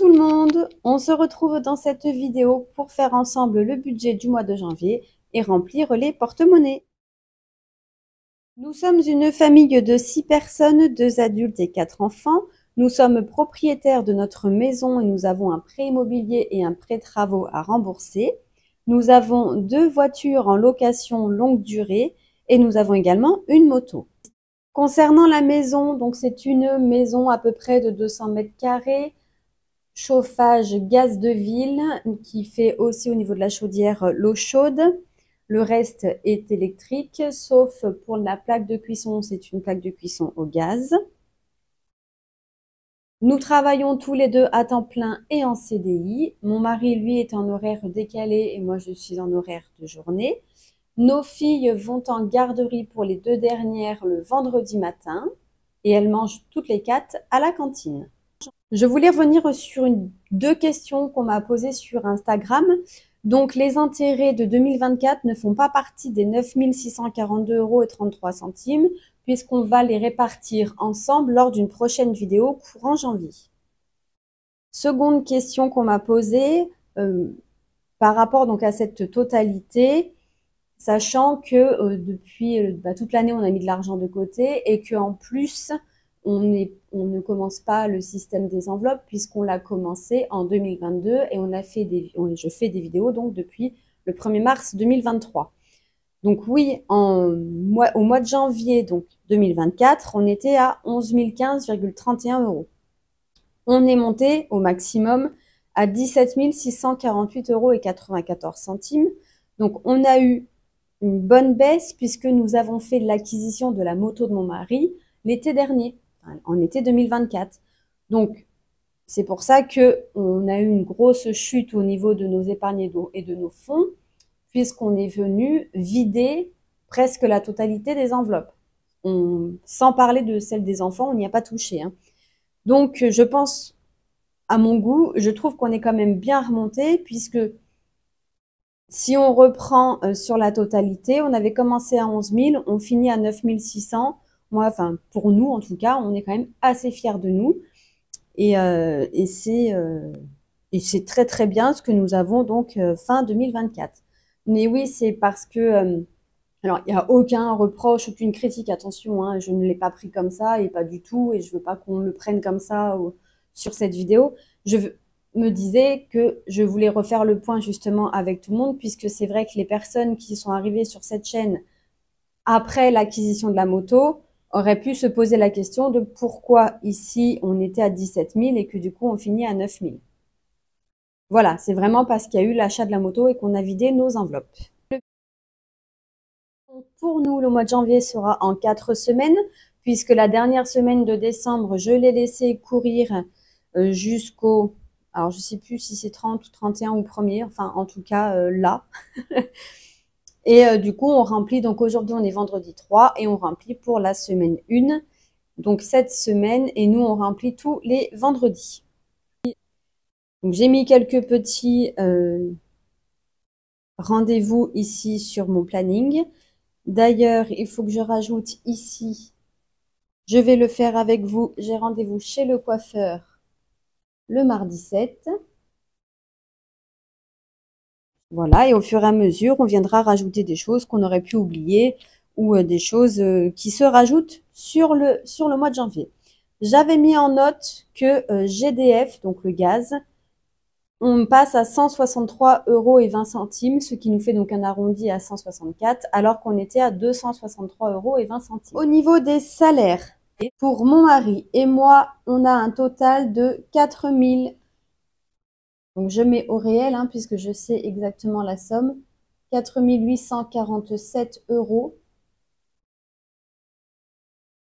tout le monde, on se retrouve dans cette vidéo pour faire ensemble le budget du mois de janvier et remplir les porte-monnaies. Nous sommes une famille de 6 personnes, 2 adultes et 4 enfants. Nous sommes propriétaires de notre maison et nous avons un prêt immobilier et un prêt travaux à rembourser. Nous avons 2 voitures en location longue durée et nous avons également une moto. Concernant la maison, donc c'est une maison à peu près de 200 mètres carrés. Chauffage gaz de ville qui fait aussi au niveau de la chaudière l'eau chaude. Le reste est électrique, sauf pour la plaque de cuisson, c'est une plaque de cuisson au gaz. Nous travaillons tous les deux à temps plein et en CDI. Mon mari, lui, est en horaire décalé et moi, je suis en horaire de journée. Nos filles vont en garderie pour les 2 dernières le vendredi matin et elles mangent toutes les 4 à la cantine. Je voulais revenir sur 2 questions qu'on m'a posées sur Instagram. Donc, les intérêts de 2024 ne font pas partie des 9 642,33 € puisqu'on va les répartir ensemble lors d'une prochaine vidéo courant janvier. Seconde question qu'on m'a posée par rapport donc à cette totalité, sachant que depuis toute l'année, on a mis de l'argent de côté et qu'en plus, on ne commence pas le système des enveloppes puisqu'on l'a commencé en 2022 et je fais des vidéos donc depuis le 1er mars 2023. Donc oui, au mois de janvier donc 2024, on était à 11 015,31 €. On est monté au maximum à 17 648,94 €. Donc on a eu une bonne baisse puisque nous avons fait l'acquisition de la moto de mon mari l'été dernier, en été 2024. Donc, c'est pour ça qu'on a eu une grosse chute au niveau de nos épargnes et de nos fonds, puisqu'on est venu vider presque la totalité des enveloppes. Sans parler de celle des enfants, on n'y a pas touché. Donc, je pense, à mon goût, je trouve qu'on est quand même bien remonté, puisque si on reprend sur la totalité, on avait commencé à 11 000, on finit à 9 600. Moi, enfin, pour nous, en tout cas, on est quand même assez fiers de nous. Et c'est très, très bien ce que nous avons donc fin 2024. Mais oui, c'est parce que, alors, il n'y a aucun reproche, aucune critique, attention, je ne l'ai pas pris comme ça et pas du tout, et je veux pas qu'on le prenne comme ça sur cette vidéo. Je me disais que je voulais refaire le point justement avec tout le monde, puisque c'est vrai que les personnes qui sont arrivées sur cette chaîne après l'acquisition de la moto auraient pu se poser la question de pourquoi ici on était à 17 000 et que du coup on finit à 9 000. Voilà, c'est vraiment parce qu'il y a eu l'achat de la moto et qu'on a vidé nos enveloppes. Pour nous, le mois de janvier sera en 4 semaines, puisque la dernière semaine de décembre, je l'ai laissé courir jusqu'au, alors je sais plus si c'est 30 ou 31 ou 1er, enfin en tout cas là. Et du coup, on remplit, donc aujourd'hui on est vendredi 3 et on remplit pour la semaine 1, donc cette semaine, et nous on remplit tous les vendredis. Donc j'ai mis quelques petits rendez-vous ici sur mon planning. D'ailleurs, il faut que je rajoute ici, je vais le faire avec vous, j'ai rendez-vous chez le coiffeur le mardi 7. Voilà, et au fur et à mesure, on viendra rajouter des choses qu'on aurait pu oublier ou des choses qui se rajoutent sur le mois de janvier. J'avais mis en note que GDF, donc le gaz, on passe à 163,20 €, ce qui nous fait donc un arrondi à 164, alors qu'on était à 263,20 €. Au niveau des salaires, pour mon mari et moi, on a un total de 4 000. Donc, je mets au réel, puisque je sais exactement la somme. 4 847 €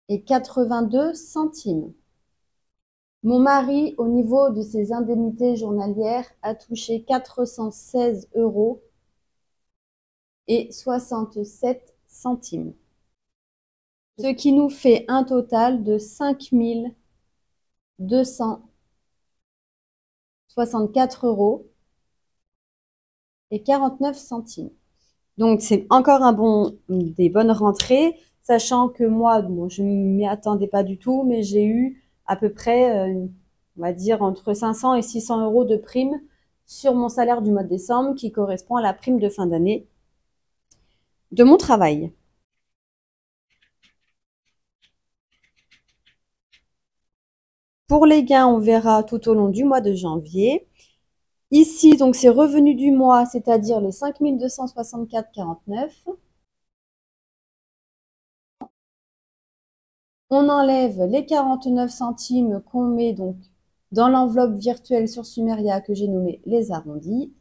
et 82 centimes. Mon mari, au niveau de ses indemnités journalières, a touché 416 € et 67 centimes. Ce qui nous fait un total de 5 264 € et 49 centimes. Donc, c'est encore des bonnes rentrées, sachant que moi, bon, je ne m'y attendais pas du tout, mais j'ai eu à peu près on va dire entre 500 et 600 euros de prime sur mon salaire du mois de décembre qui correspond à la prime de fin d'année de mon travail. Pour les gains, on verra tout au long du mois de janvier. Ici, donc, c'est revenu du mois, c'est-à-dire les 5 264,49. On enlève les 49 centimes qu'on met donc dans l'enveloppe virtuelle sur Sumeria que j'ai nommée les arrondis.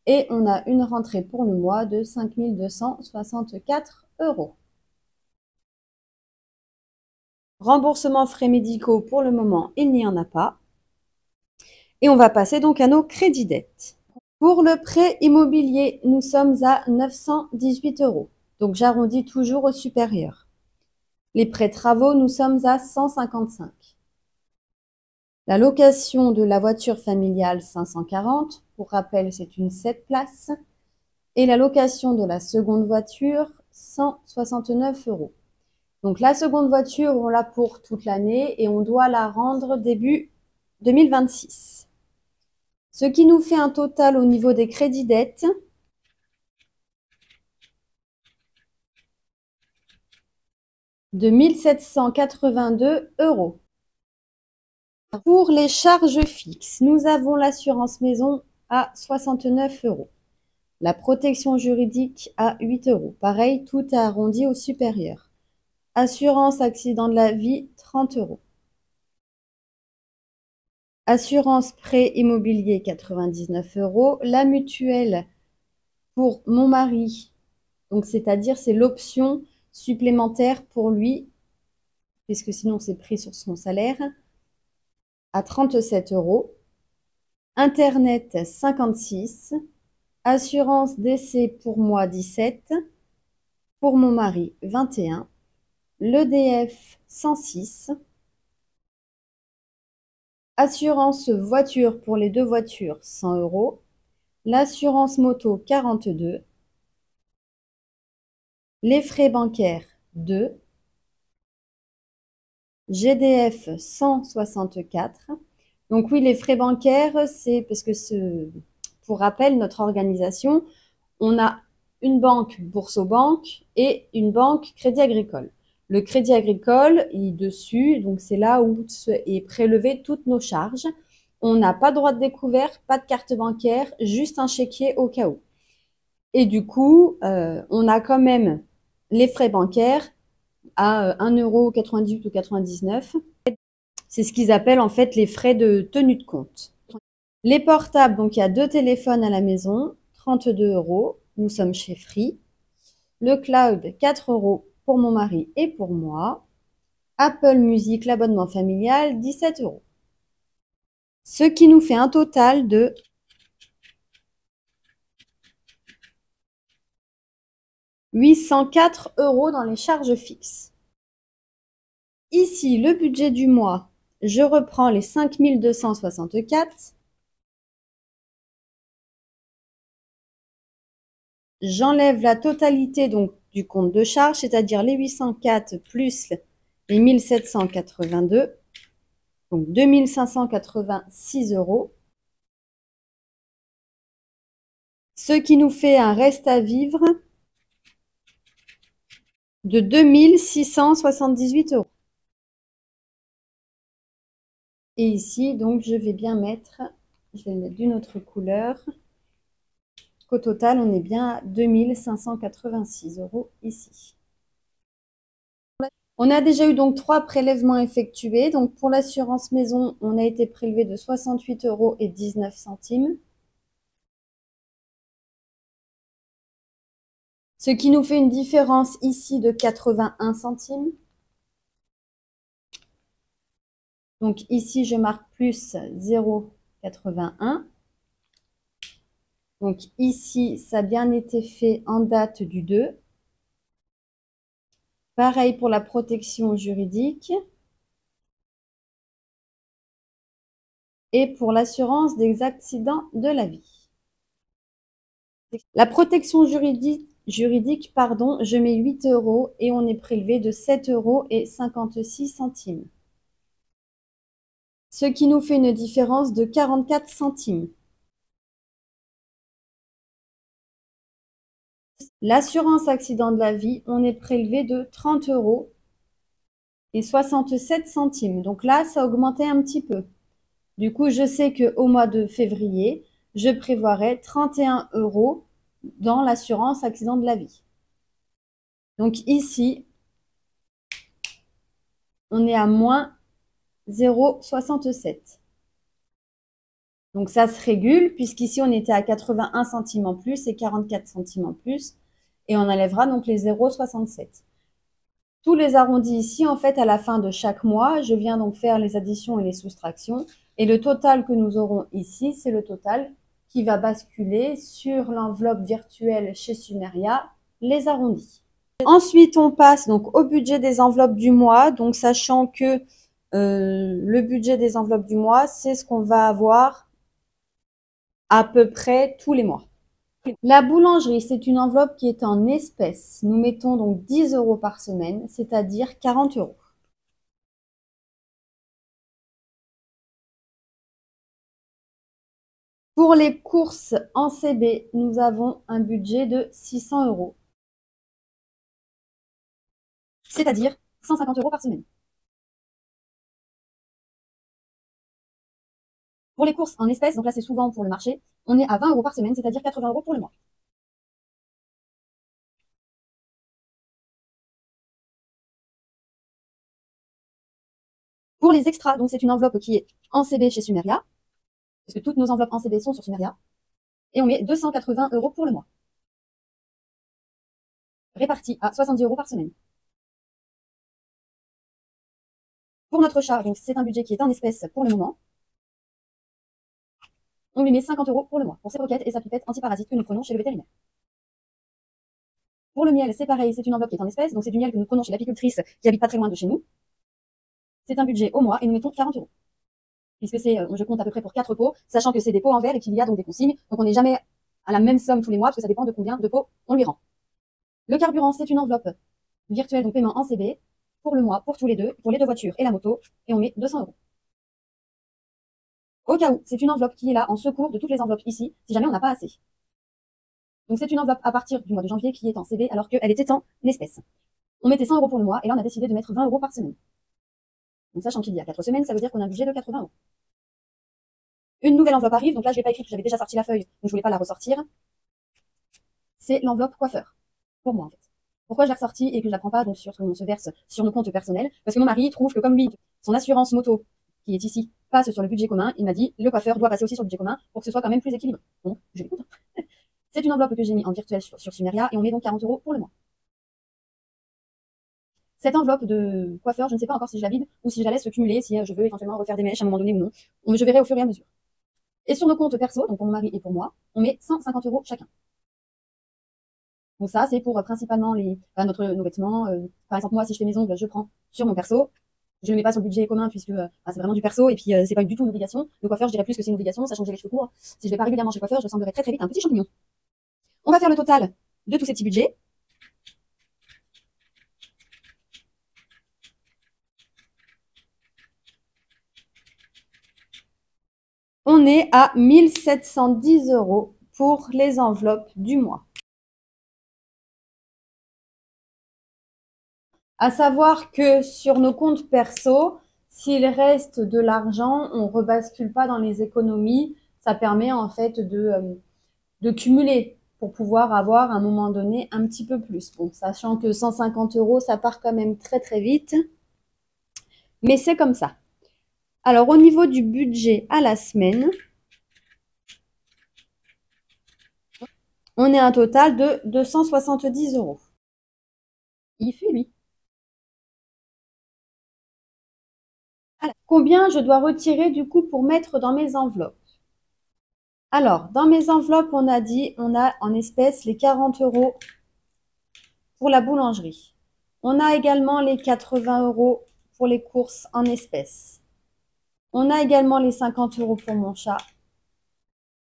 Et on a une rentrée pour le mois de 5 264 euros. Remboursement frais médicaux, pour le moment, il n'y en a pas. Et on va passer donc à nos crédits dettes. Pour le prêt immobilier, nous sommes à 918 euros. Donc j'arrondis toujours au supérieur. Les prêts travaux, nous sommes à 155. La location de la voiture familiale, 540. Pour rappel, c'est une 7 places. Et la location de la seconde voiture, 169 euros. Donc la seconde voiture, on l'a pour toute l'année et on doit la rendre début 2026. Ce qui nous fait un total au niveau des crédits dettes de 1 782 euros. Pour les charges fixes, nous avons l'assurance maison à 69 euros. La protection juridique à 8 euros. Pareil, tout est arrondi au supérieur. Assurance accident de la vie, 30 euros. Assurance prêt immobilier, 99 euros. La mutuelle pour mon mari, donc c'est-à-dire c'est l'option supplémentaire pour lui, puisque sinon c'est pris sur son salaire, à 37 euros. Internet, 56. Assurance décès pour moi, 17. Pour mon mari, 21. L'EDF, 106. Assurance voiture pour les deux voitures, 100 euros. L'assurance moto, 42. Les frais bancaires, 2. GDF, 164. Donc oui, les frais bancaires, c'est parce que pour rappel, notre organisation, on a une banque Boursorama et une banque Crédit Agricole. Le Crédit Agricole est dessus, donc c'est là où est prélevé toutes nos charges. On n'a pas de droit de découvert, pas de carte bancaire, juste un chéquier au cas où. Et du coup, on a quand même les frais bancaires à 1,98 € ou 99. C'est ce qu'ils appellent en fait les frais de tenue de compte. Les portables, donc il y a 2 téléphones à la maison, 32 euros. Nous sommes chez Free. Le cloud, 4 euros pour mon mari et pour moi. Apple Music, l'abonnement familial, 17 euros. Ce qui nous fait un total de 804 euros dans les charges fixes. Ici, le budget du mois, je reprends les 5 264. J'enlève la totalité donc du compte de charge, c'est-à-dire les 804 plus les 1782, donc 2586 euros. Ce qui nous fait un reste à vivre de 2678 euros. Et ici, donc, je vais le mettre d'une autre couleur. Qu'au total, on est bien à 2586 euros ici. On a déjà eu donc 3 prélèvements effectués. Donc, pour l'assurance maison, on a été prélevé de 68 euros et 19 centimes. Ce qui nous fait une différence ici de 81 centimes. Donc ici, je marque plus 0,81. Donc ici, ça a bien été fait en date du 2. Pareil pour la protection juridique. Et pour l'assurance des accidents de la vie. La protection juridique, je mets 8 euros et on est prélevé de 7 euros et 56 centimes. ce qui nous fait une différence de 44 centimes. L'assurance accident de la vie, on est prélevé de 30 € et 67 centimes. Donc là, ça a augmenté un petit peu. Du coup, je sais qu'au mois de février, je prévoirai 31 € dans l'assurance accident de la vie. Donc ici, on est à moins 0,67. Donc ça se régule, puisqu'ici on était à 81 centimes en plus et 44 centimes en plus. Et on enlèvera donc les 0,67. Tous les arrondis ici, en fait, à la fin de chaque mois, je viens donc faire les additions et les soustractions. Et le total que nous aurons ici, c'est le total qui va basculer sur l'enveloppe virtuelle chez Sumeria, les arrondis. Ensuite, on passe donc au budget des enveloppes du mois. Donc, sachant que le budget des enveloppes du mois, c'est ce qu'on va avoir à peu près tous les mois. La boulangerie, c'est une enveloppe qui est en espèces. Nous mettons donc 10 € par semaine, c'est-à-dire 40 €. Pour les courses en CB, nous avons un budget de 600 €, c'est-à-dire 150 € par semaine. Pour les courses en espèces, donc là c'est souvent pour le marché, on est à 20 € par semaine, c'est-à-dire 80 € pour le mois. Pour les extras, donc c'est une enveloppe qui est en CB chez Sumeria, parce que toutes nos enveloppes en CB sont sur Sumeria, et on met 280 € pour le mois, répartis à 70 € par semaine. Pour notre chat, donc c'est un budget qui est en espèces pour le moment, on lui met 50 € pour le mois, pour ses croquettes et sa pipette antiparasite que nous prenons chez le vétérinaire. Pour le miel, c'est pareil, c'est une enveloppe qui est en espèces, donc c'est du miel que nous prenons chez l'apicultrice qui habite pas très loin de chez nous. C'est un budget au mois et nous mettons 40 €. Puisque je compte à peu près pour 4 pots, sachant que c'est des pots en verre et qu'il y a donc des consignes, donc on n'est jamais à la même somme tous les mois, parce que ça dépend de combien de pots on lui rend. Le carburant, c'est une enveloppe virtuelle, donc paiement en CB, pour le mois, pour tous les deux, pour les deux voitures et la moto, et on met 200 €. Au cas où, c'est une enveloppe qui est là en secours de toutes les enveloppes ici, si jamais on n'a pas assez. Donc c'est une enveloppe à partir du mois de janvier qui est en CB alors qu'elle était en espèces. On mettait 100 € pour le mois et là on a décidé de mettre 20 € par semaine. Donc sachant qu'il y a 4 semaines, ça veut dire qu'on a un budget de 80 €. Une nouvelle enveloppe arrive, donc là je l'ai pas écrite, j'avais déjà sorti la feuille, donc je voulais pas la ressortir. C'est l'enveloppe coiffeur, pour moi en fait. Pourquoi je l'ai ressortie et que je la prends pas donc sur ce qu'on se verse sur nos comptes personnels? Parce que mon mari trouve que comme lui, son assurance moto, qui est ici, passe sur le budget commun, il m'a dit le coiffeur doit passer aussi sur le budget commun pour que ce soit quand même plus équilibré. Donc je l'écoute. C'est une enveloppe que j'ai mis en virtuel sur Sumeria et on met donc 40 € pour le mois. Cette enveloppe de coiffeur, je ne sais pas encore si je la vide ou si je la laisse se cumuler, si je veux éventuellement refaire des mèches à un moment donné ou non. Je verrai au fur et à mesure. Et sur nos comptes perso, donc pour mon mari et pour moi, on met 150 € chacun. Donc ça, c'est pour principalement nos vêtements. Par exemple, moi, si je fais mes ongles, je prends sur mon perso. Je ne le mets pas sur le budget commun puisque c'est vraiment du perso et puis c'est pas du tout une obligation. Le coiffeur, je dirais plus que c'est une obligation, sachant que j'ai les cheveux courts. Si je vais pas régulièrement chez le coiffeur, je ressemblerai très très vite à un petit champignon. On va faire le total de tous ces petits budgets. On est à 1710 € pour les enveloppes du mois. À savoir que sur nos comptes perso, s'il reste de l'argent, on rebascule pas dans les économies. Ça permet en fait de cumuler pour pouvoir avoir à un moment donné un petit peu plus. Bon, sachant que 150 €, ça part quand même très très vite. Mais c'est comme ça. Alors au niveau du budget à la semaine, on est à un total de 270 €. Il fait lui. Alors, combien je dois retirer du coup pour mettre dans mes enveloppes? Alors, dans mes enveloppes, on a dit, on a en espèces les 40 € pour la boulangerie. On a également les 80 € pour les courses en espèces. On a également les 50 € pour mon chat.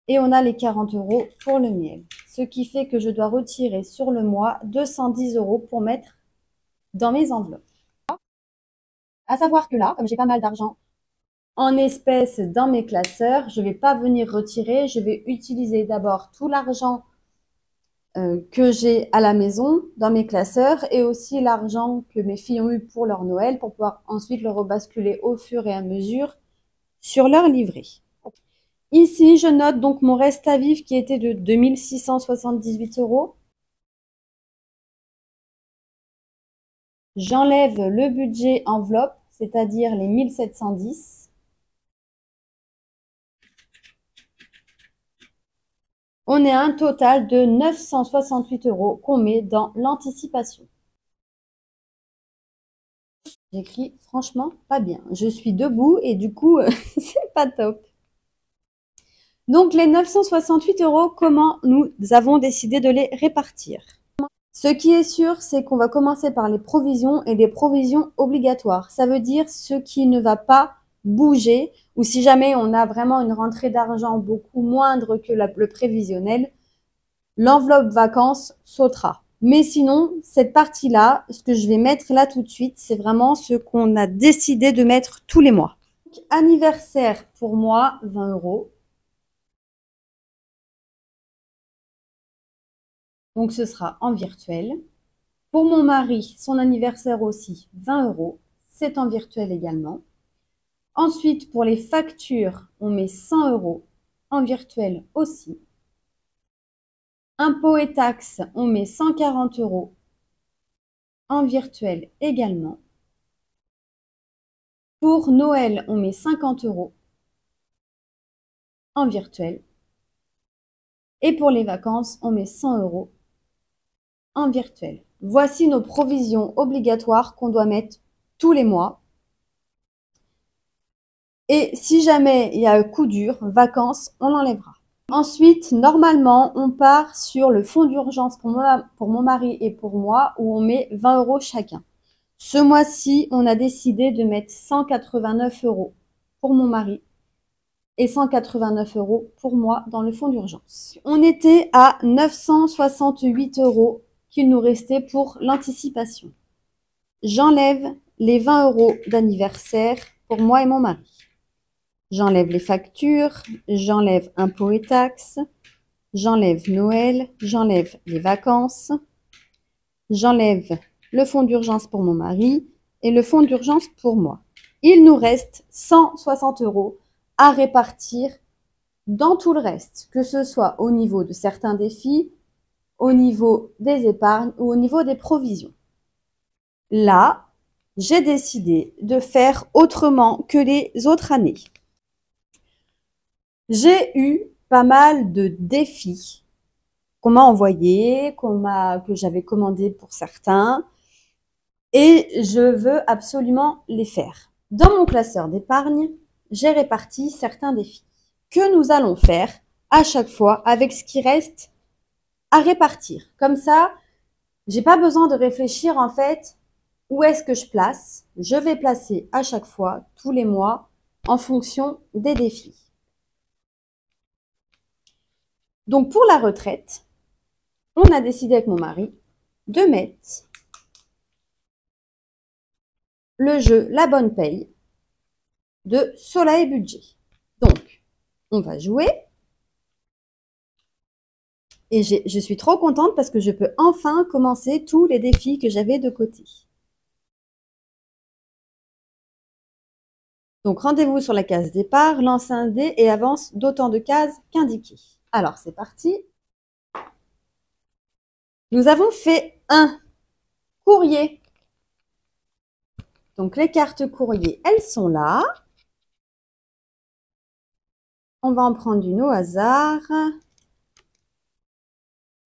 Et on a les 40 € pour le miel. Ce qui fait que je dois retirer sur le mois 210 € pour mettre dans mes enveloppes. À savoir que là, comme j'ai pas mal d'argent en espèces dans mes classeurs. Je ne vais pas venir retirer. Je vais utiliser d'abord tout l'argent que j'ai à la maison dans mes classeurs et aussi l'argent que mes filles ont eu pour leur Noël pour pouvoir ensuite le rebasculer au fur et à mesure sur leur livret. Ici, je note donc mon reste à vivre qui était de 2678 €. J'enlève le budget enveloppe, c'est-à-dire les 1710. On est à un total de 968 € qu'on met dans l'anticipation. J'écris franchement pas bien. Je suis debout et du coup, c'est pas top. Donc les 968 €, comment nous avons décidé de les répartir? Ce qui est sûr, c'est qu'on va commencer par les provisions et les provisions obligatoires. Ça veut dire ce qui ne va pas bouger ou si jamais on a vraiment une rentrée d'argent beaucoup moindre que le prévisionnel, l'enveloppe vacances sautera. Mais sinon, cette partie-là, ce que je vais mettre là tout de suite, c'est vraiment ce qu'on a décidé de mettre tous les mois. Donc, anniversaire pour moi, 20 €. Donc, ce sera en virtuel. Pour mon mari, son anniversaire aussi, 20 €. C'est en virtuel également. Ensuite, pour les factures, on met 100 € en virtuel aussi. Impôts et taxes, on met 140 € en virtuel également. Pour Noël, on met 50 € en virtuel. Et pour les vacances, on met 100 € en virtuel. Voici nos provisions obligatoires qu'on doit mettre tous les mois. Et si jamais il y a un coup dur, vacances, on l'enlèvera. Ensuite, normalement, on part sur le fonds d'urgence pour mon mari et pour moi, où on met 20 € chacun. Ce mois-ci, on a décidé de mettre 189 € pour mon mari et 189 € pour moi dans le fonds d'urgence. On était à 968 € qu'il nous restait pour l'anticipation. J'enlève les 20 € d'anniversaire pour moi et mon mari. J'enlève les factures, j'enlève impôts et taxes, j'enlève Noël, j'enlève les vacances, j'enlève le fonds d'urgence pour mon mari et le fonds d'urgence pour moi. Il nous reste 160 € à répartir dans tout le reste, que ce soit au niveau de certains défis, au niveau des épargnes ou au niveau des provisions. Là, j'ai décidé de faire autrement que les autres années. J'ai eu pas mal de défis qu'on m'a envoyés, que j'avais commandés pour certains, et je veux absolument les faire. Dans mon classeur d'épargne, j'ai réparti certains défis que nous allons faire à chaque fois avec ce qui reste à répartir. Comme ça, j'ai pas besoin de réfléchir en fait où est-ce que je place. Je vais placer à chaque fois, tous les mois, en fonction des défis. Donc pour la retraite, on a décidé avec mon mari de mettre le jeu La Bonne Paye de Soleil Budget. Donc, on va jouer. Et je suis trop contente parce que je peux enfin commencer tous les défis que j'avais de côté. Donc, rendez-vous sur la case départ, lance un dé et avance d'autant de cases qu'indiqué. Alors, c'est parti. Nous avons fait un courrier. Donc, les cartes courrier, elles sont là. On va en prendre une au hasard.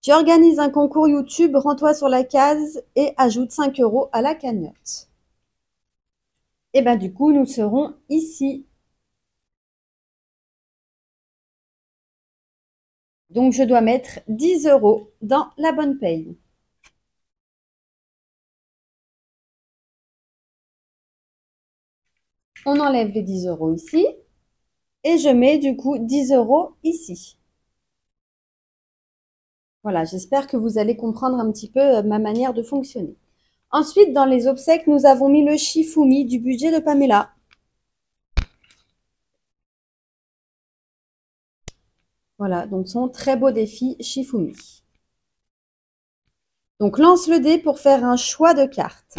Tu organises un concours YouTube, rends-toi sur la case et ajoute 5 € à la cagnotte. Et bien, du coup, nous serons ici. Donc, je dois mettre 10 € dans la bonne paye. On enlève les 10 € ici. Et je mets du coup 10 € ici. Voilà, j'espère que vous allez comprendre un petit peu ma manière de fonctionner. Ensuite, dans les obsèques, nous avons mis le Shifumi du budget de Pamela. Voilà, donc son très beau défi Shifumi. Donc lance le dé pour faire un choix de carte.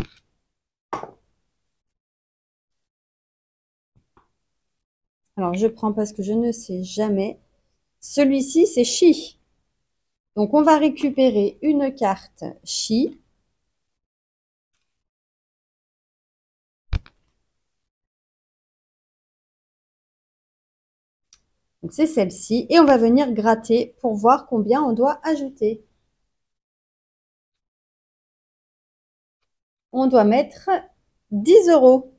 Alors je prends parce que je ne sais jamais. Celui-ci, c'est Chi. Donc on va récupérer une carte Chi. Donc c'est celle-ci. Et on va venir gratter pour voir combien on doit ajouter. On doit mettre 10 euros.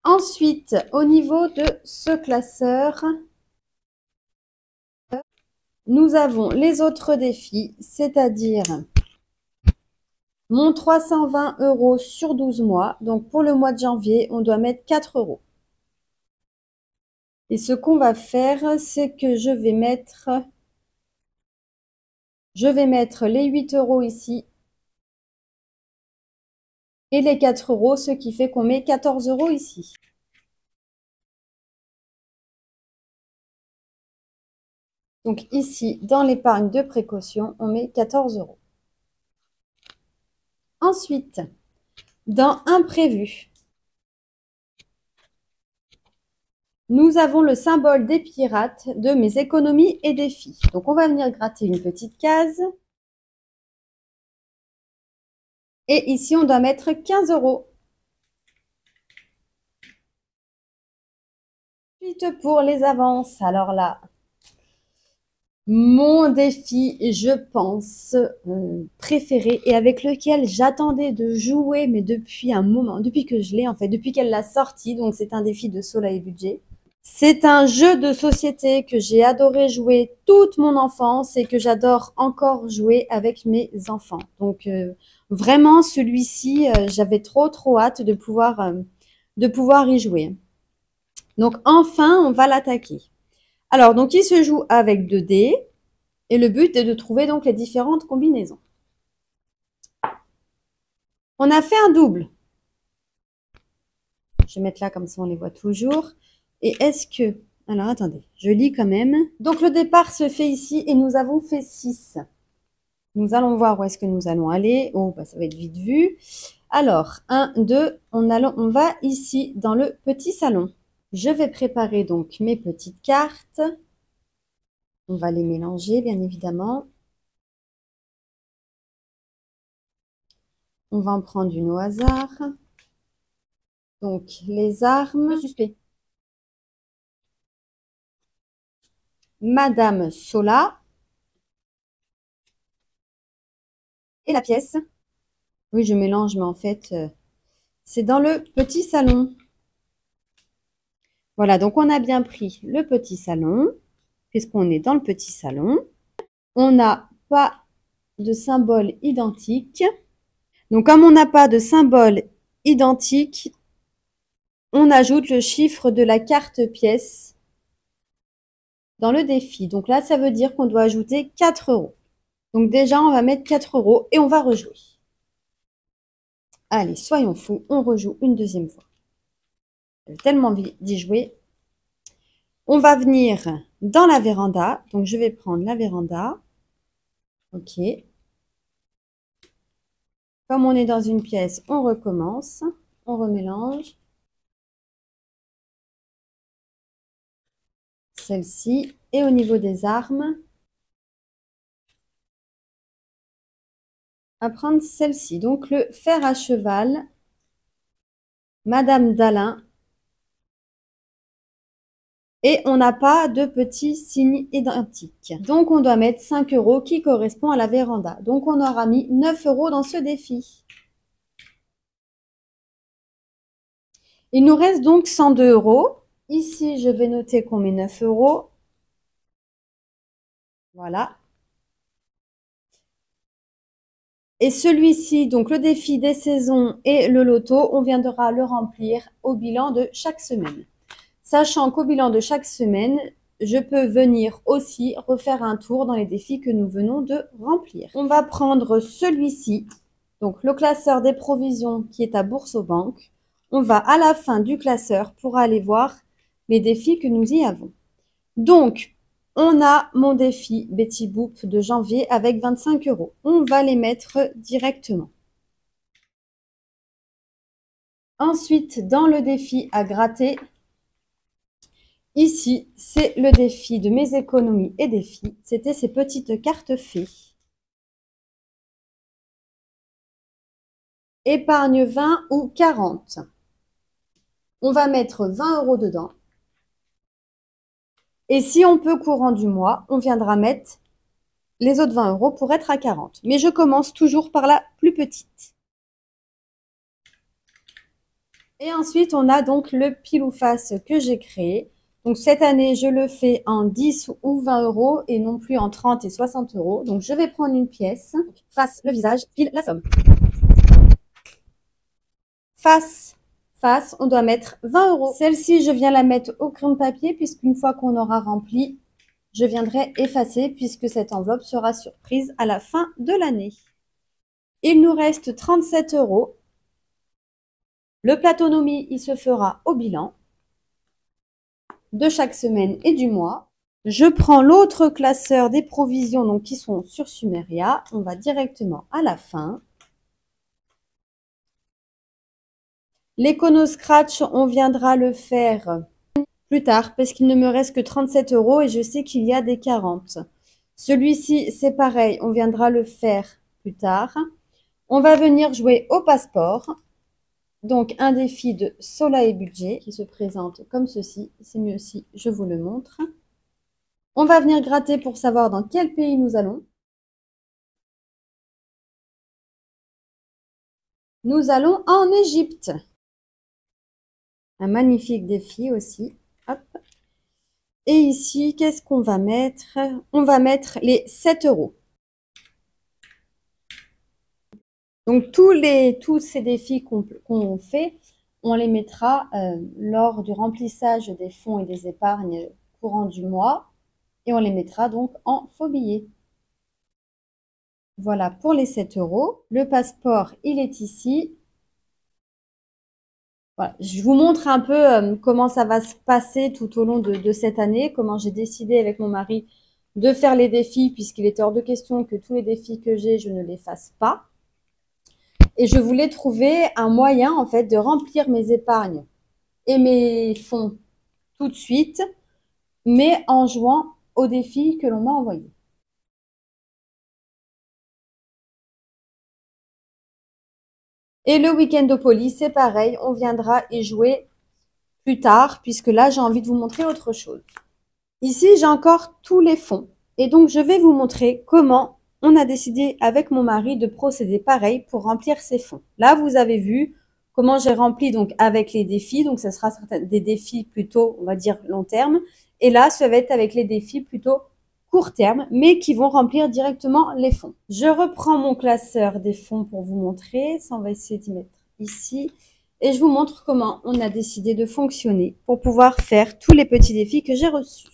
Ensuite, au niveau de ce classeur, nous avons les autres défis, c'est-à-dire mon 320 euros sur 12 mois. Donc pour le mois de janvier, on doit mettre 4 euros. Et ce qu'on va faire, c'est que je vais mettre les 8 euros ici et les 4 euros, ce qui fait qu'on met 14 euros ici. Donc ici, dans l'épargne de précaution, on met 14 euros. Ensuite, dans imprévu, nous avons le symbole des pirates de mes économies et défis. Donc on va venir gratter une petite case. Et ici, on doit mettre 15 euros. Ensuite, pour les avances, alors là, mon défi, je pense, préféré et avec lequel j'attendais de jouer, mais depuis un moment, depuis que je l'ai en fait, depuis qu'elle l'a sorti, donc c'est un défi de Soleil Budget. C'est un jeu de société que j'ai adoré jouer toute mon enfance et que j'adore encore jouer avec mes enfants. Donc vraiment, celui-ci, j'avais trop hâte de pouvoir y jouer. Donc enfin, on va l'attaquer. Alors, donc il se joue avec 2 dés et le but est de trouver donc les différentes combinaisons. On a fait un double. Je vais mettre là comme ça on les voit toujours. Et est-ce que... Alors attendez, je lis quand même. Donc le départ se fait ici et nous avons fait 6. Nous allons voir où est-ce que nous allons aller. Oh, bah, ça va être vite vu. Alors, 1, 2, on va ici dans le petit salon. Je vais préparer donc mes petites cartes. On va les mélanger, bien évidemment. On va en prendre une au hasard. Donc, les armes. Suspect. Madame Sola. Et la pièce. Oui, je mélange, mais en fait, c'est dans le petit salon. Voilà, donc on a bien pris le petit salon, puisqu'on est dans le petit salon. On n'a pas de symbole identique. Donc, comme on n'a pas de symbole identique, on ajoute le chiffre de la carte pièce dans le défi. Donc là, ça veut dire qu'on doit ajouter 4 euros. Donc déjà, on va mettre 4 euros et on va rejouer. Allez, soyons fous, on rejoue une deuxième fois. J'ai tellement envie d'y jouer. On va venir dans la véranda. Donc, je vais prendre la véranda. OK. Comme on est dans une pièce, on recommence. On remélange. Celle-ci. Et au niveau des armes, à prendre celle-ci. Donc, le fer à cheval, Madame Dalin. Et on n'a pas de petits signes identiques. Donc, on doit mettre 5 euros qui correspond à la véranda. Donc, on aura mis 9 euros dans ce défi. Il nous reste donc 102 euros. Ici, je vais noter qu'on met 9 euros. Voilà. Et celui-ci, donc le défi des saisons et le loto, on viendra le remplir au bilan de chaque semaine. Sachant qu'au bilan de chaque semaine, je peux venir aussi refaire un tour dans les défis que nous venons de remplir. On va prendre celui-ci, donc le classeur des provisions qui est à Boursorama. On va à la fin du classeur pour aller voir les défis que nous y avons. Donc, on a mon défi Betty Boop de janvier avec 25 €. On va les mettre directement. Ensuite, dans le défi à gratter, ici, c'est le défi de mes économies et défis. C'était ces petites cartes fées. Épargne 20 ou 40. On va mettre 20 € dedans. Et si on peut courant du mois, on viendra mettre les autres 20 € pour être à 40. Mais je commence toujours par la plus petite. Et ensuite, on a donc le pile ou face que j'ai créé. Donc cette année, je le fais en 10 ou 20 € et non plus en 30 et 60 €. Donc je vais prendre une pièce, face, le visage, pile, la somme. Face, face, on doit mettre 20 €. Celle-ci, je viens la mettre au crayon de papier puisqu'une fois qu'on aura rempli, je viendrai effacer puisque cette enveloppe sera surprise à la fin de l'année. Il nous reste 37 €. Le platonomie, il se fera au bilan de chaque semaine et du mois. Je prends l'autre classeur des provisions donc qui sont sur Sumeria. On va directement à la fin. L'écono scratch, on viendra le faire plus tard parce qu'il ne me reste que 37 € et je sais qu'il y a des 40. Celui-ci, c'est pareil, on viendra le faire plus tard. On va venir jouer au passeport. Donc, un défi de Sola et Budget qui se présente comme ceci. C'est mieux si je vous le montre. On va venir gratter pour savoir dans quel pays nous allons. Nous allons en Égypte. Un magnifique défi aussi. Hop. Et ici, qu'est-ce qu'on va mettre? On va mettre les 7 €. Donc, tous ces défis qu'on fait, on les mettra lors du remplissage des fonds et des épargnes courant du mois. Et on les mettra donc en faux billets. Voilà pour les 7 €. Le passeport, il est ici. Voilà. Je vous montre un peu comment ça va se passer tout au long de cette année, comment j'ai décidé avec mon mari de faire les défis, puisqu'il était hors de question que tous les défis que j'ai, je ne les fasse pas. Et je voulais trouver un moyen, en fait, de remplir mes épargnes et mes fonds tout de suite, mais en jouant aux défis que l'on m'a envoyés. Et le week-end au Poly, c'est pareil, on viendra y jouer plus tard, puisque là, j'ai envie de vous montrer autre chose. Ici, j'ai encore tous les fonds. Et donc, je vais vous montrer comment on a décidé avec mon mari de procéder pareil pour remplir ces fonds. Là, vous avez vu comment j'ai rempli donc avec les défis. Donc, ce sera des défis plutôt, on va dire, long terme. Et là, ça va être avec les défis plutôt court terme, mais qui vont remplir directement les fonds. Je reprends mon classeur des fonds pour vous montrer. Ça, on va essayer d'y mettre ici. Et je vous montre comment on a décidé de fonctionner pour pouvoir faire tous les petits défis que j'ai reçus.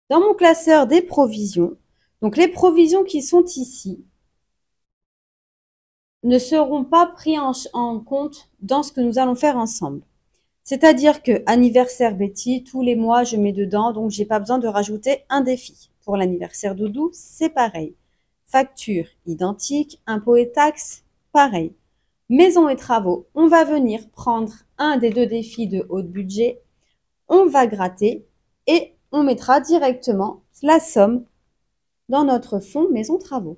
Dans mon classeur des provisions, donc les provisions qui sont ici ne seront pas pris en compte dans ce que nous allons faire ensemble. C'est-à-dire que anniversaire Betty, tous les mois, je mets dedans, donc j'ai pas besoin de rajouter un défi. Pour l'anniversaire Doudou, c'est pareil. Facture identique, impôts et taxes, pareil. Maison et travaux, on va venir prendre un des deux défis de haut budget, on va gratter et on mettra directement la somme dans notre fonds maison travaux.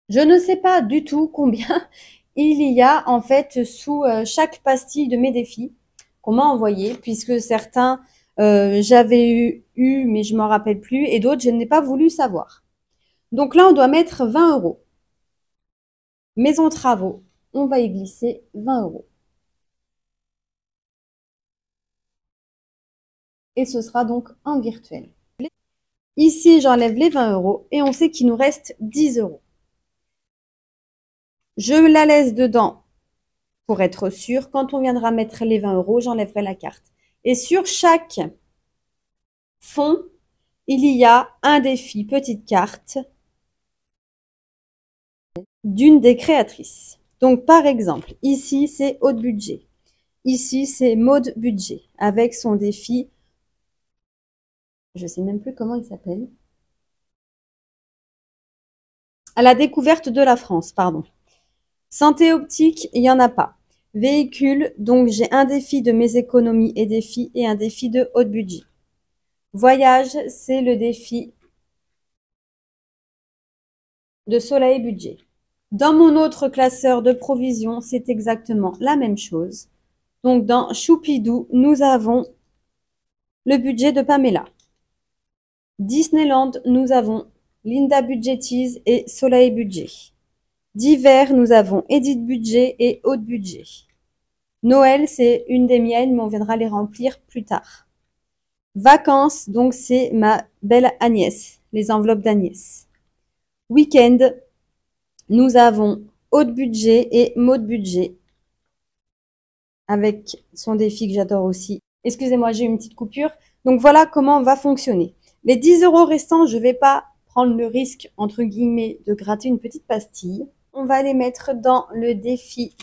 Je ne sais pas du tout combien il y a en fait sous chaque pastille de mes défis qu'on m'a envoyé, puisque certains j'avais eu mais je m'en rappelle plus et d'autres je n'ai pas voulu savoir. Donc là on doit mettre 20 €. Maison travaux, on va y glisser 20 €. Et ce sera donc en virtuel. Ici, j'enlève les 20 € et on sait qu'il nous reste 10 €. Je la laisse dedans pour être sûr. Quand on viendra mettre les 20 €, j'enlèverai la carte. Et sur chaque fond, il y a un défi, petite carte, d'une des créatrices. Donc, par exemple, ici, c'est haut de budget. Ici, c'est mode budget avec son défi. Je sais même plus comment il s'appelle. À la découverte de la France, pardon. Santé optique, il n'y en a pas. Véhicule, donc j'ai un défi de mes économies et défis et un défi de haut de budget. Voyage, c'est le défi de soleil budget. Dans mon autre classeur de provisions, c'est exactement la même chose. Donc dans Choupidou, nous avons le budget de Pamela. Disneyland, nous avons Linda Budgetise et Soleil Budget. D'hiver, nous avons Edith Budget et Haute Budget. Noël, c'est une des miennes, mais on viendra les remplir plus tard. Vacances, donc c'est ma belle Agnès, les enveloppes d'Agnès. Week-end, nous avons Haute Budget et Mode Budget, avec son défi que j'adore aussi. Excusez-moi, j'ai une petite coupure. Donc voilà comment on va fonctionner. Les 10 € restants, je ne vais pas prendre le risque, entre guillemets, de gratter une petite pastille. On va les mettre dans le défi,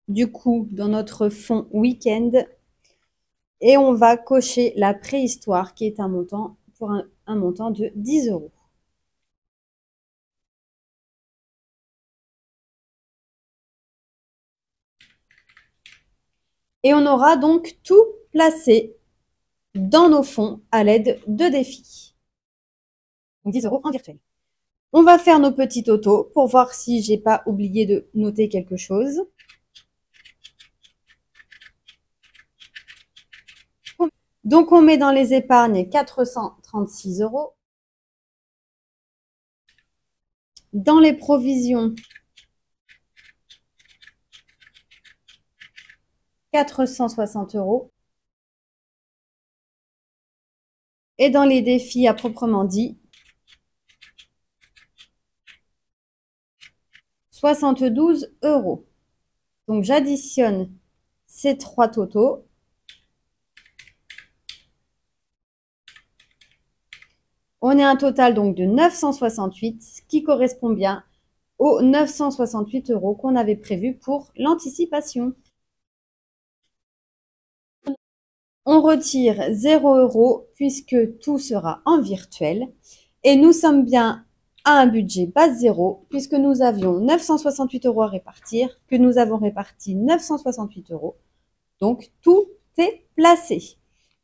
du coup, dans notre fond week-end. Et on va cocher la préhistoire, qui est un montant, pour un montant de 10 €. Et on aura donc tout placé dans nos fonds à l'aide de défis. Donc 10 € en virtuel. On va faire nos petits autos pour voir si j'ai pas oublié de noter quelque chose. Donc on met dans les épargnes 436 €. Dans les provisions, 460 €. Et dans les défis à proprement dit, 72 €. Donc j'additionne ces trois totaux. On est un total donc de 968, ce qui correspond bien aux 968 € qu'on avait prévu pour l'anticipation. On retire 0 € puisque tout sera en virtuel. Et nous sommes bien à un budget base 0 puisque nous avions 968 € à répartir, que nous avons réparti 968 €. Donc, tout est placé.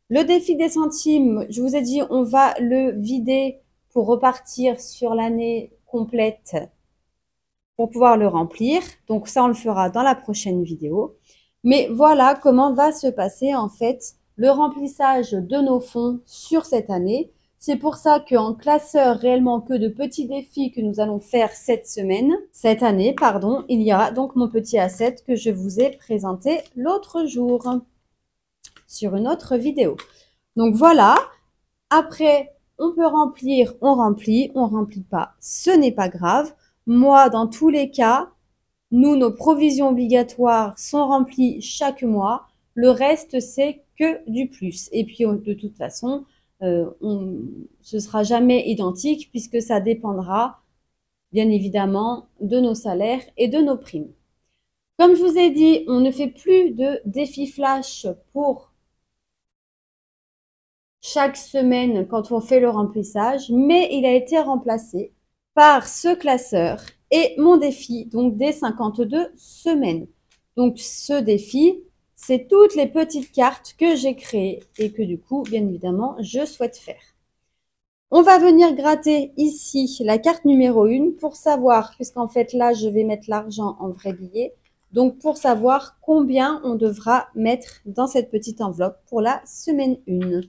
Le défi des centimes, je vous ai dit, on va le vider pour repartir sur l'année complète pour pouvoir le remplir. Donc, ça, on le fera dans la prochaine vidéo. Mais voilà comment va se passer, en fait, le remplissage de nos fonds sur cette année. C'est pour ça qu'en classeur réellement que de petits défis que nous allons faire cette année, pardon, il y a donc mon petit asset que je vous ai présenté l'autre jour sur une autre vidéo. Donc voilà, après, on peut remplir, on remplit pas, ce n'est pas grave. Moi, dans tous les cas, nous, nos provisions obligatoires sont remplies chaque mois. Le reste, c'est que du plus. Et puis, de toute façon, ce sera jamais identique puisque ça dépendra, bien évidemment, de nos salaires et de nos primes. Comme je vous ai dit, on ne fait plus de défi flash pour chaque semaine quand on fait le remplissage, mais il a été remplacé par ce classeur et mon défi, donc des 52 semaines. Donc ce défi, c'est toutes les petites cartes que j'ai créées et que du coup, bien évidemment, je souhaite faire. On va venir gratter ici la carte numéro 1 pour savoir, puisqu'en fait là, je vais mettre l'argent en vrai billet, donc pour savoir combien on devra mettre dans cette petite enveloppe pour la semaine 1.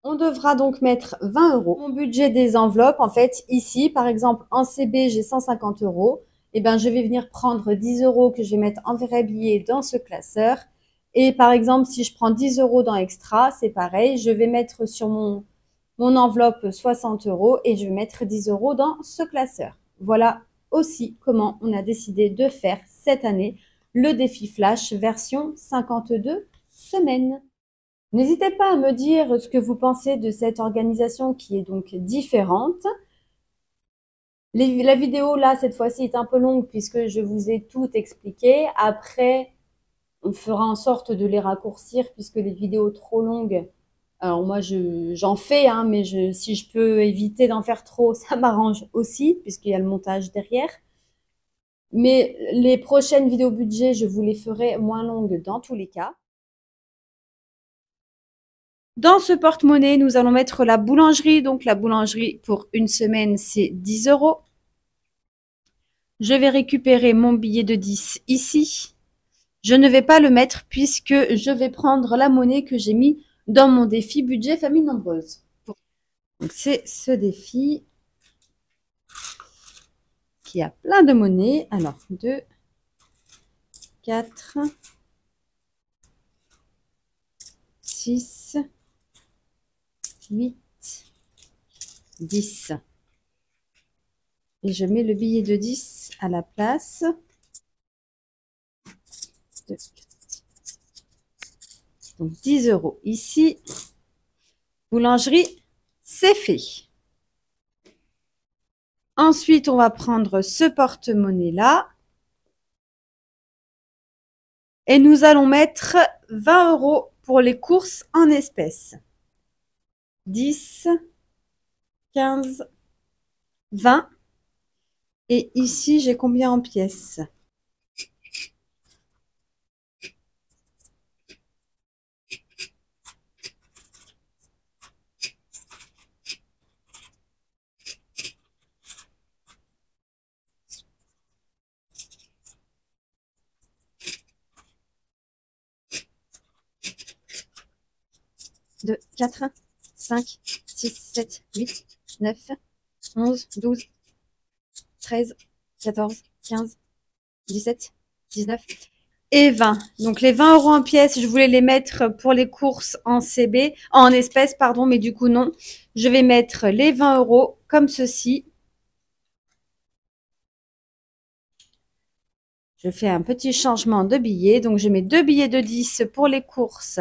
On devra donc mettre 20 €. Mon budget des enveloppes, en fait, ici, par exemple, en CB, j'ai 150 €. Et ben, je vais venir prendre 10 € que je vais mettre en vrai billet dans ce classeur. Et par exemple, si je prends 10 € dans Extra, c'est pareil. Je vais mettre sur mon enveloppe 60 € et je vais mettre 10 € dans ce classeur. Voilà aussi comment on a décidé de faire cette année le défi Flash version 52 semaines. N'hésitez pas à me dire ce que vous pensez de cette organisation qui est donc différente. La vidéo là, cette fois-ci, est un peu longue puisque je vous ai tout expliqué. Après, on fera en sorte de les raccourcir puisque les vidéos trop longues, alors moi j'en fais, hein, mais si je peux éviter d'en faire trop, ça m'arrange aussi puisqu'il y a le montage derrière. Mais les prochaines vidéos budget, je vous les ferai moins longues dans tous les cas. Dans ce porte-monnaie, nous allons mettre la boulangerie. Donc la boulangerie pour une semaine, c'est 10 €. Je vais récupérer mon billet de 10 ici. Je ne vais pas le mettre puisque je vais prendre la monnaie que j'ai mis dans mon défi budget famille nombreuse. Donc c'est ce défi qui a plein de monnaies. Alors 2, 4, 6, 8, 10. Et je mets le billet de 10 à la place. 2. Donc 10 € ici. Boulangerie, c'est fait. Ensuite, on va prendre ce porte-monnaie-là. Et nous allons mettre 20 € pour les courses en espèces. 10, 15, 20. Et ici, j'ai combien en pièces? Deux, 4, 5, 6, 7, 8, 9, 11, 12, 13, 14, 15, 17, 19 et 20. Donc les 20 € en pièces, je voulais les mettre pour les courses en CB, en espèces, pardon, mais du coup non. Je vais mettre les 20 € comme ceci. Je fais un petit changement de billet. Donc je mets 2 billets de 10 pour les courses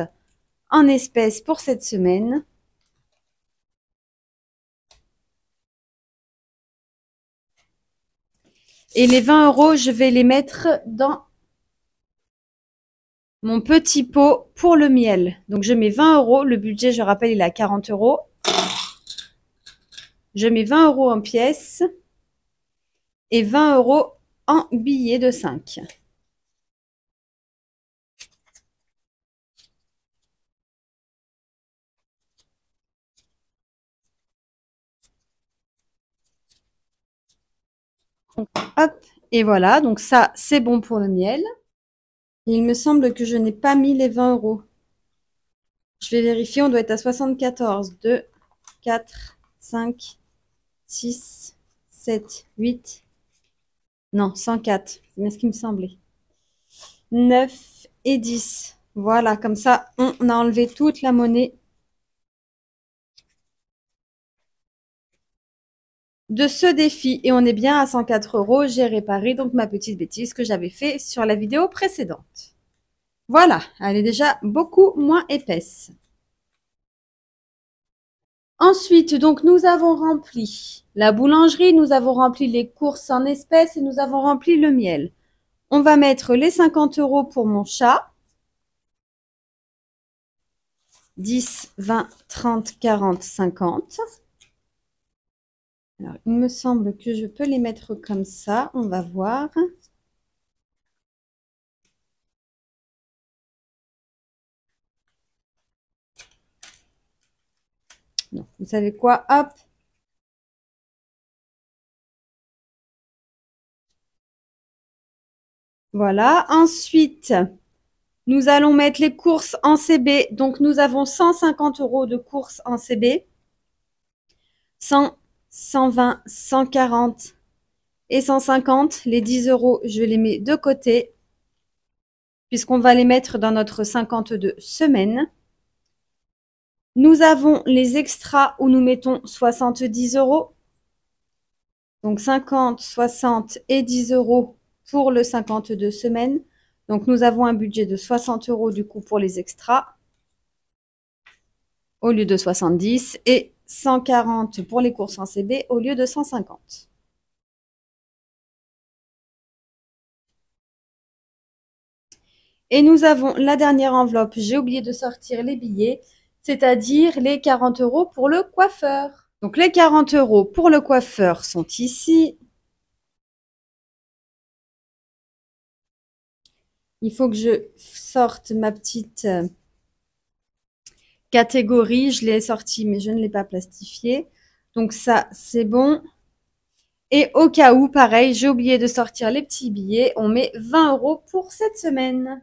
en espèces pour cette semaine. Et les 20 €, je vais les mettre dans mon petit pot pour le miel. Donc je mets 20 €. Le budget, je rappelle, il est à 40 €. Je mets 20 € en pièces et 20 € en billets de 5. Hop, et voilà. Donc ça, c'est bon pour le miel. Et il me semble que je n'ai pas mis les 20 €. Je vais vérifier, on doit être à 74. 2, 4, 5, 6, 7, 8. Non, 104. C'est bien ce qui me semblait. 9 et 10. Voilà, comme ça, on a enlevé toute la monnaie de ce défi. Et on est bien à 104 €. J'ai réparé donc ma petite bêtise que j'avais fait sur la vidéo précédente. Voilà, elle est déjà beaucoup moins épaisse. Ensuite, donc, nous avons rempli la boulangerie, nous avons rempli les courses en espèces et nous avons rempli le miel. On va mettre les 50 € pour mon chat. 10, 20, 30, 40, 50. Alors, il me semble que je peux les mettre comme ça. On va voir. Non, vous savez quoi? Hop. Voilà. Ensuite, nous allons mettre les courses en CB. Donc, nous avons 150 € de courses en CB. 100, 120, 140 et 150. Les 10 €, je les mets de côté puisqu'on va les mettre dans notre 52 semaines. Nous avons les extras où nous mettons 70 €. Donc 50, 60 et 10 € pour le 52 semaines. Donc nous avons un budget de 60 € du coup pour les extras au lieu de 70 et 140 pour les courses en CB au lieu de 150. Et nous avons la dernière enveloppe. J'ai oublié de sortir les billets, c'est-à-dire les 40 € pour le coiffeur. Donc les 40 € pour le coiffeur sont ici. Il faut que je sorte ma petite catégorie. Je l'ai sortie, mais je ne l'ai pas plastifiée. Donc ça, c'est bon. Et au cas où, pareil, j'ai oublié de sortir les petits billets. On met 20 € pour cette semaine.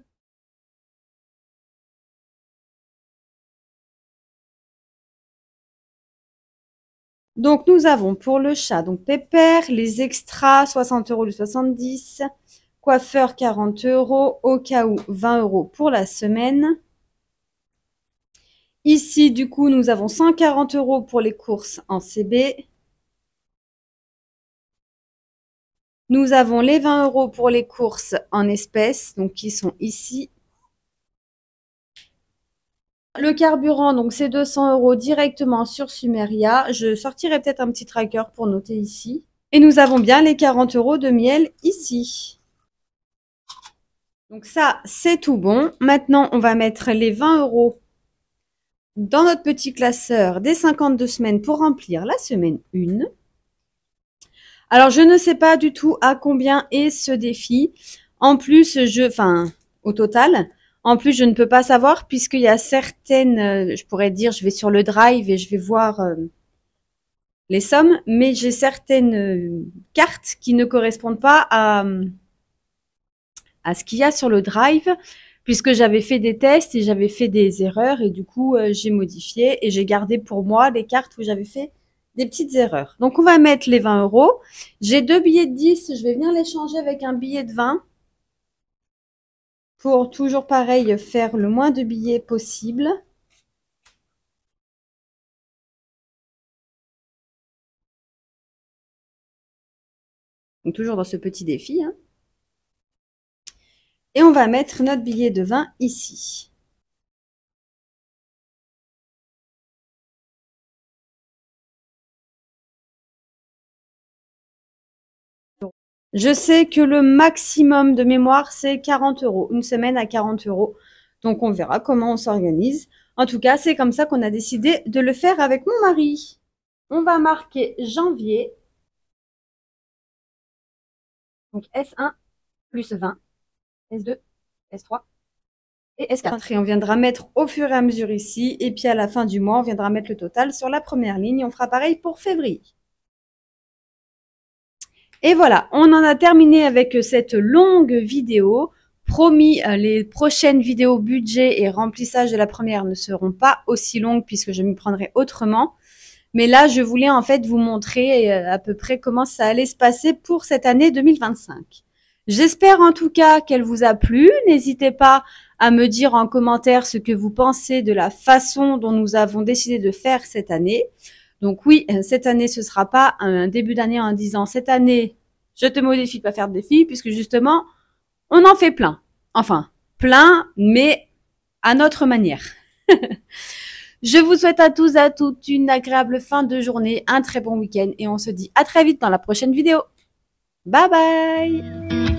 Donc nous avons pour le chat, donc Pépère, les extras, 60 € ou 70. Coiffeur, 40 €. Au cas où, 20 € pour la semaine. Ici, du coup, nous avons 140 € pour les courses en CB. Nous avons les 20 € pour les courses en espèces, donc qui sont ici. Le carburant, donc c'est 200 € directement sur Sumeria. Je sortirai peut-être un petit tracker pour noter ici. Et nous avons bien les 40 € de miel ici. Donc ça, c'est tout bon. Maintenant, on va mettre les 20 € dans notre petit classeur des 52 semaines pour remplir la semaine 1. Alors, je ne sais pas du tout à combien est ce défi. En plus, au total, en plus, je ne peux pas savoir puisqu'il y a certaines, je pourrais dire, je vais sur le drive et je vais voir les sommes, mais j'ai certaines cartes qui ne correspondent pas à ce qu'il y a sur le drive, puisque j'avais fait des tests et j'avais fait des erreurs et du coup, j'ai modifié et j'ai gardé pour moi les cartes où j'avais fait des petites erreurs. Donc, on va mettre les 20 €. J'ai 2 billets de 10, je vais venir les changer avec un billet de 20 pour toujours pareil faire le moins de billets possible. Donc, toujours dans ce petit défi, hein. Et on va mettre notre billet de 20 ici. Je sais que le maximum de mémoire, c'est 40 €. Une semaine à 40 €. Donc, on verra comment on s'organise. En tout cas, c'est comme ça qu'on a décidé de le faire avec mon mari. On va marquer janvier. Donc, S1 plus 20, S2, S3 et S4. Et on viendra mettre au fur et à mesure ici. Et puis, à la fin du mois, on viendra mettre le total sur la première ligne. On fera pareil pour février. Et voilà, on en a terminé avec cette longue vidéo. Promis, les prochaines vidéos budget et remplissage de la première ne seront pas aussi longues puisque je m'y prendrai autrement. Mais là, je voulais en fait vous montrer à peu près comment ça allait se passer pour cette année 2025. J'espère en tout cas qu'elle vous a plu. N'hésitez pas à me dire en commentaire ce que vous pensez de la façon dont nous avons décidé de faire cette année. Donc oui, cette année, ce sera pas un début d'année en disant cette année, je te modifie de pas faire de défi, puisque justement, on en fait plein. Enfin, plein, mais à notre manière. Je vous souhaite à tous et à toutes une agréable fin de journée, un très bon week-end et on se dit à très vite dans la prochaine vidéo. Bye bye!